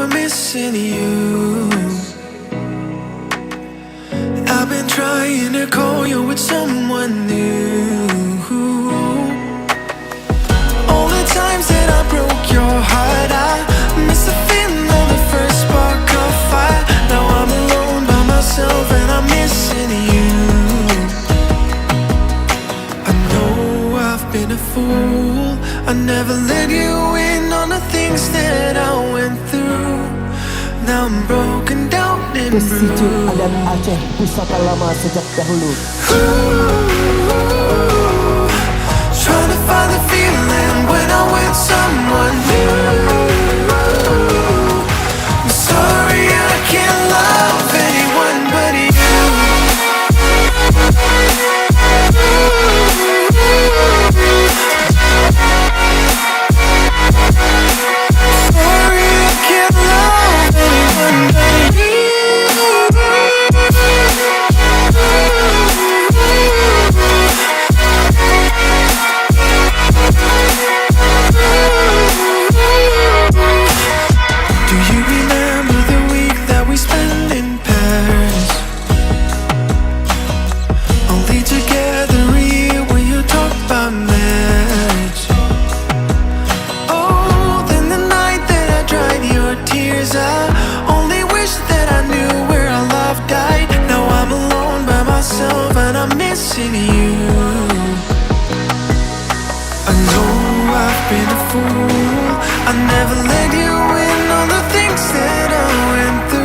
I'm missing you. I've been trying to call you with someone new. All the times that I broke your heart, I miss the feeling of the first spark of fire. Now I'm alone by myself and I'm missing you. I know I've been a fool, I never let you in on the things that I went through. Now I'm broken down and Pesisir blue. Adan Aceh, pusaka lama sejak dahulu. Trying to find the feeling when I'm with someone new. I'm sorry I can't love anyone but you. Sorry I can't love anyone but you. Do you remember the week that we spent in Paris? Only together here when you talk about marriage. Oh, then the night that I dried your tears, I only wish that I knew where our love died. Now I'm alone by myself and I'm missing you. I know I've been a fool, I never let you in on the things that I went through.